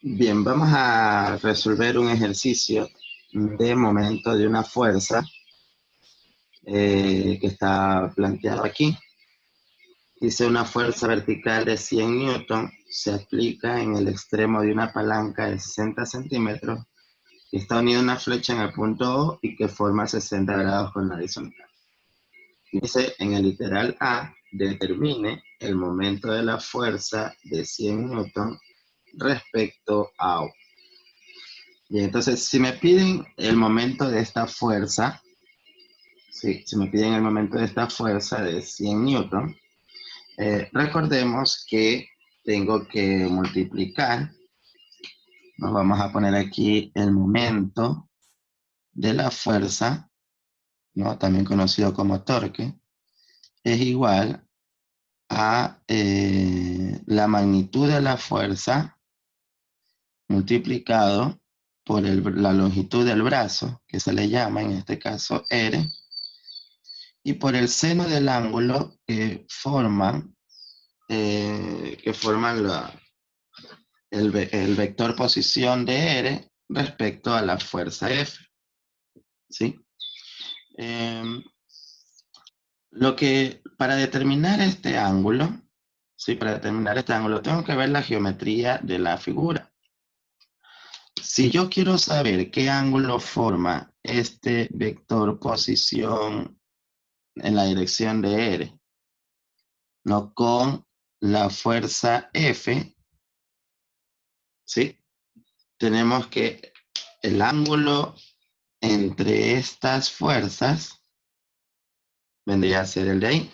Bien, vamos a resolver un ejercicio de momento de una fuerza que está planteado aquí. Dice una fuerza vertical de 100 newton se aplica en el extremo de una palanca de 60 centímetros que está unida a una flecha en el punto O y que forma 60 grados con la horizontal. Dice en el literal A, determine el momento de la fuerza de 100 newton respecto a O. Y entonces, si me piden el momento de esta fuerza, si me piden el momento de esta fuerza de 100 newton, recordemos que tengo que multiplicar, nos vamos a poner aquí el momento de la fuerza, ¿no? También conocido como torque, es igual a la magnitud de la fuerza multiplicado por la longitud del brazo, que se le llama en este caso R, y por el seno del ángulo que forman el vector posición de R respecto a la fuerza F. ¿Sí? Para determinar este ángulo, ¿sí? Para determinar este ángulo, tengo que ver la geometría de la figura. Si yo quiero saber qué ángulo forma este vector posición en la dirección de R, no con la fuerza F, ¿sí? Tenemos que el ángulo entre estas fuerzas vendría a ser el de ahí,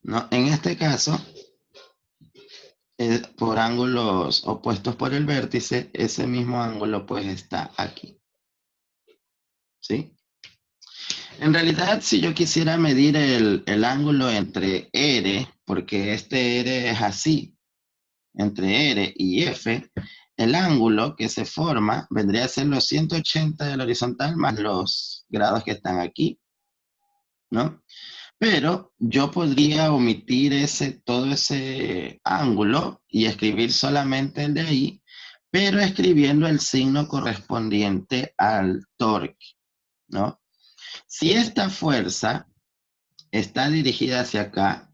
¿no? En este caso, por ángulos opuestos por el vértice, ese mismo ángulo pues está aquí, ¿sí? En realidad, si yo quisiera medir el ángulo entre R, porque este R es así, entre R y F, el ángulo que se forma vendría a ser los 180 de la horizontal más los grados que están aquí, ¿no? Pero yo podría omitir todo ese ángulo y escribir solamente el de ahí, pero escribiendo el signo correspondiente al torque, ¿no? Si esta fuerza está dirigida hacia acá,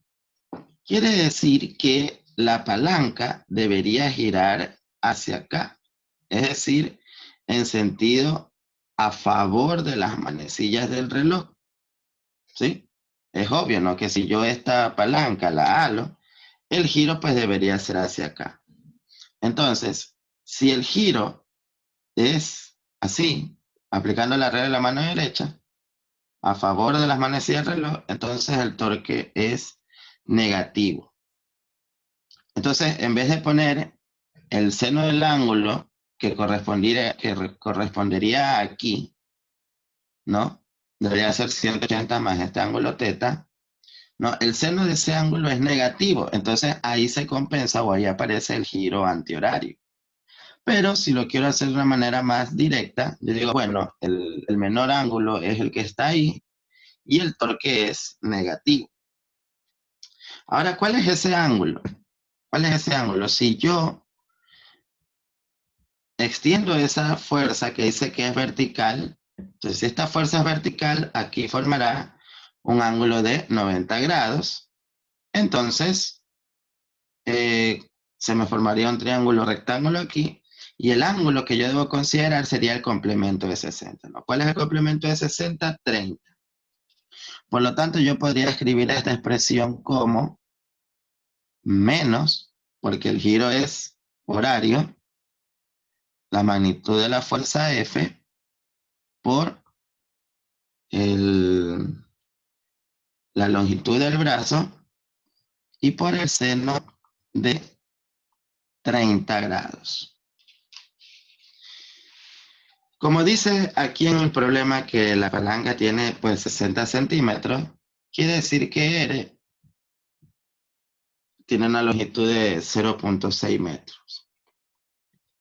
quiere decir que la palanca debería girar hacia acá, es decir, en sentido a favor de las manecillas del reloj, ¿sí? Es obvio, ¿no? Que si yo esta palanca la halo, el giro pues debería ser hacia acá. Entonces, si el giro es así, aplicando la regla de la mano derecha, a favor de las manecillas del reloj, entonces el torque es negativo. Entonces, en vez de poner el seno del ángulo que correspondería aquí, ¿no? Debería ser 180 más este ángulo teta. No, el seno de ese ángulo es negativo, entonces ahí se compensa o ahí aparece el giro antihorario. Pero si lo quiero hacer de una manera más directa, yo digo, bueno, el menor ángulo es el que está ahí y el torque es negativo. Ahora, ¿cuál es ese ángulo? ¿Cuál es ese ángulo? Si yo extiendo esa fuerza que dice que es vertical, entonces si esta fuerza es vertical, aquí formará un ángulo de 90 grados. Entonces, se me formaría un triángulo rectángulo aquí, y el ángulo que yo debo considerar sería el complemento de 60, ¿no? ¿Cuál es el complemento de 60? 30. Por lo tanto, yo podría escribir esta expresión como menos, porque el giro es horario, la magnitud de la fuerza F por el, la longitud del brazo y por el seno de 30 grados. Como dice aquí en el problema que la palanca tiene pues 60 centímetros, quiere decir que R tiene una longitud de 0.6 metros.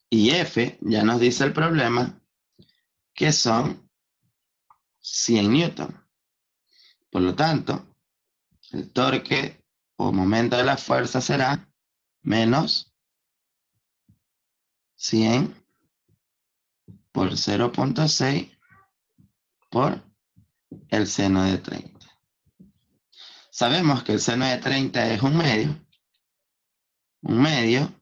Y F, ya nos dice el problema, que son 100 newton. Por lo tanto, el torque o momento de la fuerza será menos 100 por 0.6 por el seno de 30. Sabemos que el seno de 30 es un medio. Un medio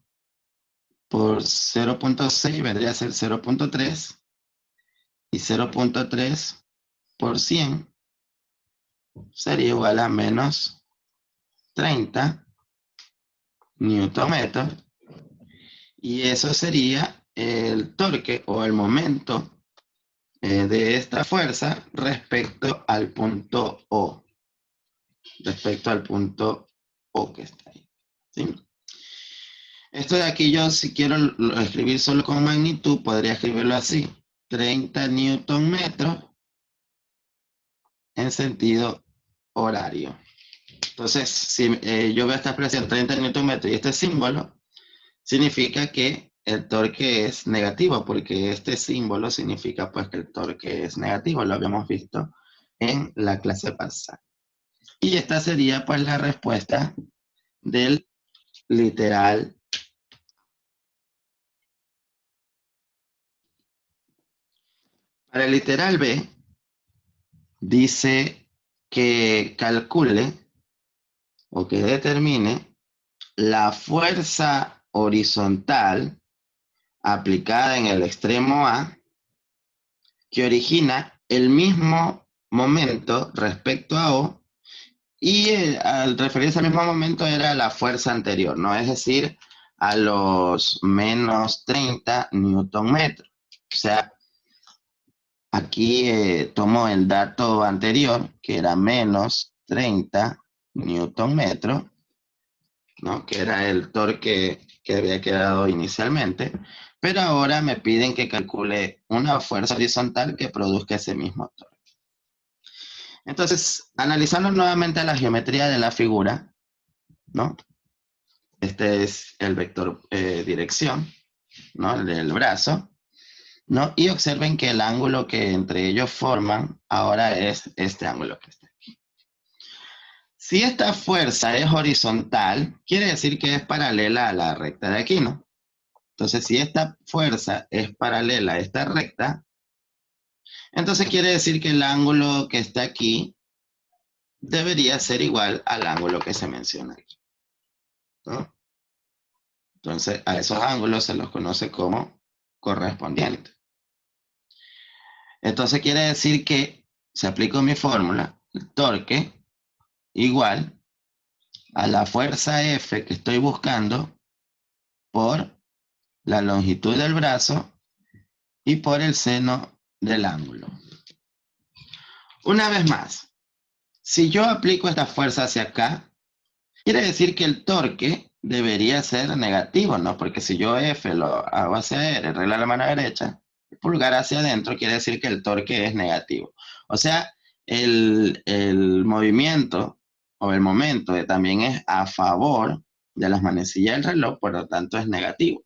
por 0.6 vendría a ser 0.3. Y 0.3 por 100 sería igual a menos 30 newton metros. Y eso sería el torque o el momento de esta fuerza respecto al punto O. Respecto al punto O que está ahí. ¿Sí? Esto de aquí yo, si quiero escribir solo con magnitud, podría escribirlo así. 30 newton metros en sentido horario. Entonces, si yo veo esta expresión 30 newton metros y este símbolo, significa que el torque es negativo, porque este símbolo significa pues que el torque es negativo. Lo habíamos visto en la clase pasada. Y esta sería pues la respuesta del literal. Para el literal B, dice que calcule o que determine la fuerza horizontal aplicada en el extremo A que origina el mismo momento respecto a O y al referirse al mismo momento era la fuerza anterior, ¿no? Es decir, a los menos 30 newton metros. O sea, aquí tomo el dato anterior, que era menos 30 newton metros, ¿no? Que era el torque que había quedado inicialmente, pero ahora me piden que calcule una fuerza horizontal que produzca ese mismo torque. Entonces, analizando nuevamente la geometría de la figura, ¿no? Este es el vector dirección, ¿no? El del brazo, ¿no? Y observen que el ángulo que entre ellos forman ahora es este ángulo que está aquí. Si esta fuerza es horizontal, quiere decir que es paralela a la recta de aquí, ¿no? Entonces, si esta fuerza es paralela a esta recta, entonces quiere decir que el ángulo que está aquí debería ser igual al ángulo que se menciona aquí, ¿no? Entonces, a esos ángulos se los conoce como correspondientes. Entonces, quiere decir que, si aplico mi fórmula, el torque igual a la fuerza F que estoy buscando por la longitud del brazo y por el seno del ángulo. Una vez más, si yo aplico esta fuerza hacia acá, quiere decir que el torque debería ser negativo, ¿no? Porque si yo F lo hago hacia R, regla la mano derecha, el pulgar hacia adentro, quiere decir que el torque es negativo. O sea, el movimiento o el momento también es a favor de las manecillas del reloj, por lo tanto es negativo,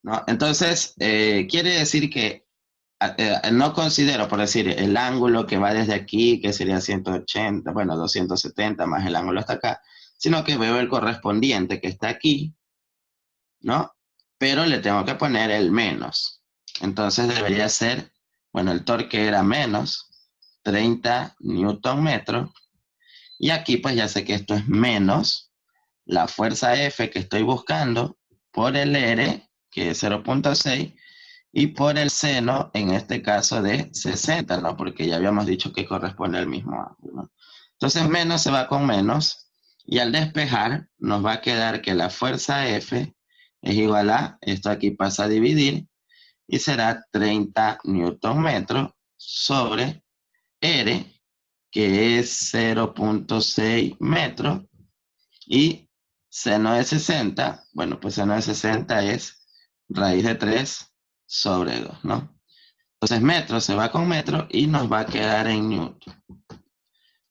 ¿no? Entonces, quiere decir que no considero, por decir, el ángulo que va desde aquí, que sería 180, bueno, 270 más el ángulo hasta acá, sino que veo el correspondiente que está aquí, ¿no? Pero le tengo que poner el menos. Entonces debería ser, bueno, el torque era menos 30 newton metros, y aquí pues ya sé que esto es menos la fuerza F que estoy buscando por el R, que es 0.6, y por el seno, en este caso de 60, ¿no? Porque ya habíamos dicho que corresponde al mismo ángulo, ¿no? Entonces menos se va con menos, y al despejar nos va a quedar que la fuerza F es igual a, esto aquí pasa a dividir, y será 30 newton metros sobre R, que es 0.6 metros, y seno de 60, bueno, pues seno de 60 es raíz de 3 sobre 2, ¿no? Entonces metro se va con metro y nos va a quedar en newton.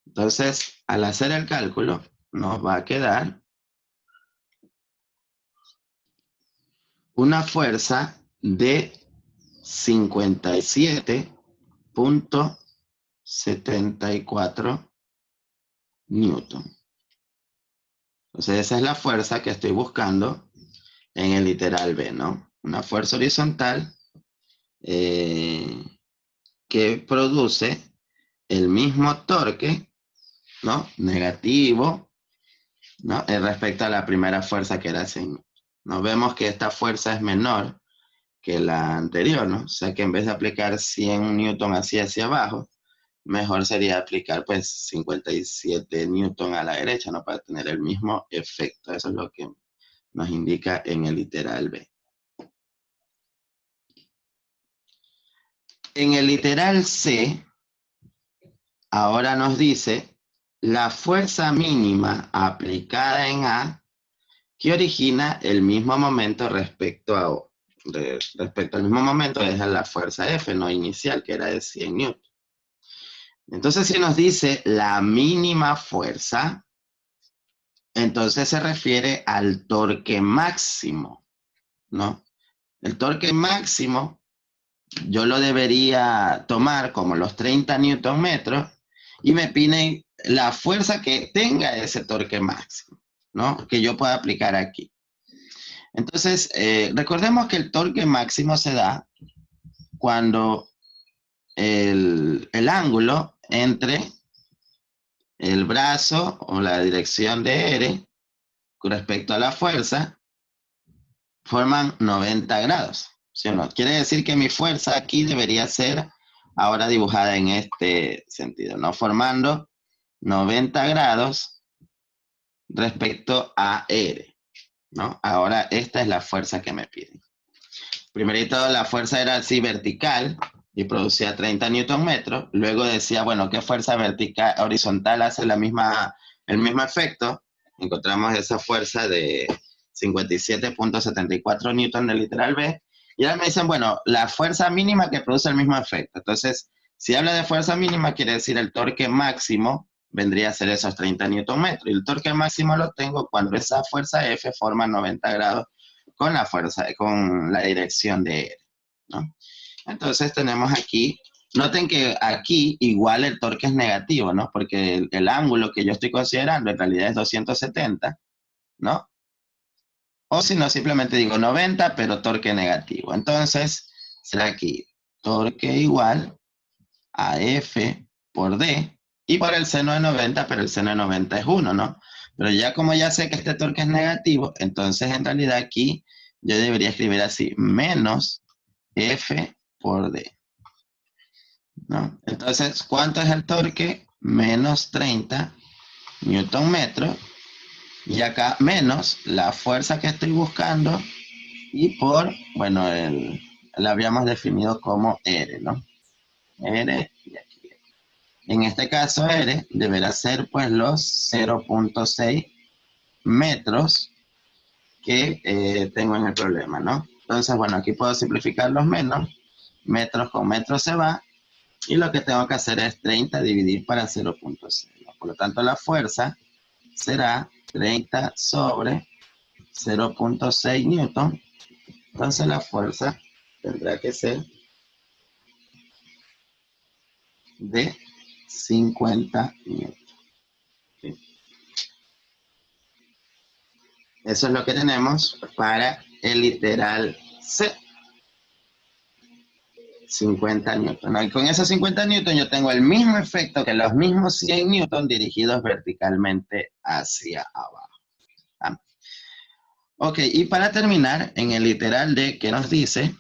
Entonces, al hacer el cálculo, nos va a quedar una fuerza de 57.74 newton. Entonces, esa es la fuerza que estoy buscando en el literal B, ¿no? una fuerza horizontal que produce el mismo torque, ¿no? Negativo, ¿no? Respecto a la primera fuerza que era 100 Nos vemos que esta fuerza es menor que la anterior, ¿no? O sea que en vez de aplicar 100 newton hacia abajo, mejor sería aplicar pues 57 newton a la derecha, ¿no? Para tener el mismo efecto. Eso es lo que nos indica en el literal B. En el literal C, ahora nos dice la fuerza mínima aplicada en A que origina el mismo momento respecto a O. Respecto al mismo momento es la fuerza F, no inicial, que era de 100 newton. Entonces, si nos dice la mínima fuerza, entonces se refiere al torque máximo, ¿no? El torque máximo yo lo debería tomar como los 30 newton metros y me piden la fuerza que tenga ese torque máximo, ¿no? Que yo pueda aplicar aquí. Entonces, recordemos que el torque máximo se da cuando el ángulo entre el brazo o la dirección de R con respecto a la fuerza forman 90 grados, ¿sí o no? Quiere decir que mi fuerza aquí debería ser ahora dibujada en este sentido, ¿no? Formando 90 grados respecto a R, ¿no? Ahora esta es la fuerza que me piden. Primerito la fuerza era así vertical y producía 30 newton metros. Luego decía, bueno, ¿qué fuerza vertical, horizontal hace el mismo efecto? Encontramos esa fuerza de 57.74 newton del literal B. Y ahora me dicen, bueno, la fuerza mínima que produce el mismo efecto. Entonces, si habla de fuerza mínima, quiere decir el torque máximo vendría a ser esos 30 newton metros. Y el torque máximo lo tengo cuando esa fuerza F forma 90 grados con la fuerza, con la dirección de R, ¿no? Entonces tenemos aquí, noten que aquí igual el torque es negativo, ¿no? Porque el ángulo que yo estoy considerando en realidad es 270, ¿no? O si no, simplemente digo 90, pero torque negativo. Entonces, será aquí torque igual a F por D, y por el seno de 90, pero el seno de 90 es 1, ¿no? Pero ya como ya sé que este torque es negativo, entonces en realidad aquí yo debería escribir así, menos F por D, ¿no? Entonces, ¿cuánto es el torque? Menos 30 newton metros, y acá menos la fuerza que estoy buscando, y por, bueno, la habíamos definido como R, ¿no? R, y aquí. En este caso R deberá ser pues los 0.6 metros que tengo en el problema, ¿no? Entonces, bueno, aquí puedo simplificar los menos, metros con metros se va, y lo que tengo que hacer es 30 dividir para 0.6, ¿no? Por lo tanto, la fuerza será 30 sobre 0.6 newton. Entonces, la fuerza tendrá que ser de 50 newton. ¿Sí? Eso es lo que tenemos para el literal C. 50 newton, ¿no? Y con esos 50 newton yo tengo el mismo efecto que los mismos 100 newton dirigidos verticalmente hacia abajo. ¿Ah? Ok, y para terminar, en el literal D, ¿qué nos dice?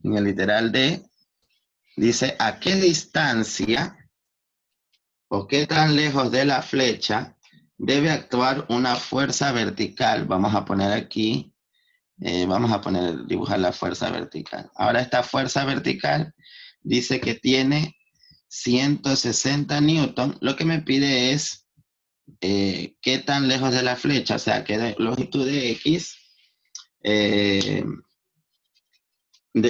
En el literal D, dice a qué distancia o qué tan lejos de la flecha debe actuar una fuerza vertical. Vamos a poner aquí, dibujar la fuerza vertical. Ahora esta fuerza vertical dice que tiene 160 newton. Lo que me pide es qué tan lejos de la flecha, o sea, qué longitud de X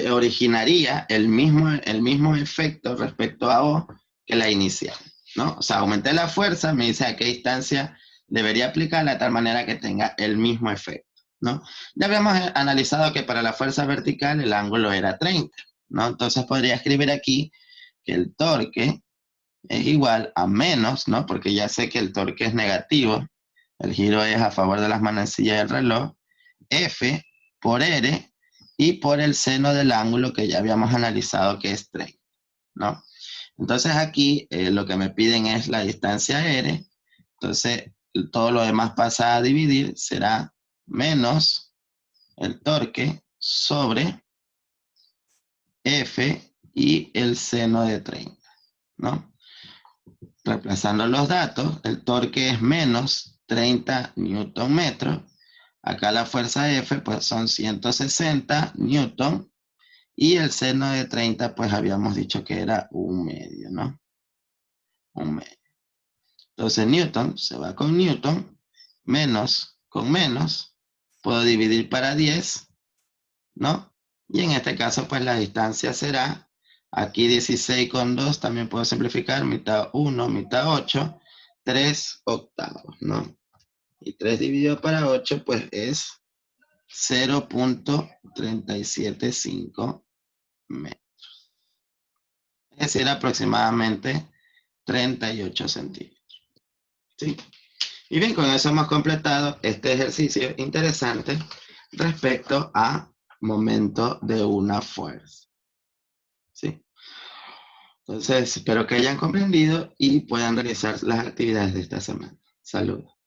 originaría el mismo efecto respecto a O que la inicial, ¿no? O sea, aumenté la fuerza, me dice a qué distancia debería aplicarla de tal manera que tenga el mismo efecto, ¿no? Ya habíamos analizado que para la fuerza vertical el ángulo era 30, ¿no? Entonces podría escribir aquí que el torque es igual a menos, ¿no? Porque ya sé que el torque es negativo, el giro es a favor de las manecillas del reloj, F por R, y por el seno del ángulo que ya habíamos analizado que es 30, ¿no? Entonces aquí lo que me piden es la distancia R, entonces todo lo demás pasa a dividir, será menos el torque sobre F y el seno de 30, ¿no? Reemplazando los datos, el torque es menos 30 newton metros. Acá la fuerza F pues son 160 newton y el seno de 30 pues habíamos dicho que era 1/2, ¿no? 1/2. Entonces newton se va con newton, menos con menos, puedo dividir para 10, ¿no? Y en este caso pues la distancia será, aquí 16 con 2, también puedo simplificar, mitad 1, mitad 8, 3 octavos, ¿no? Y 3 dividido para 8 pues es 0.375 metros. Es decir, aproximadamente 38 centímetros. ¿Sí? Y bien, con eso hemos completado este ejercicio interesante respecto a momento de una fuerza. ¿Sí? Entonces, espero que hayan comprendido y puedan realizar las actividades de esta semana. Saludos.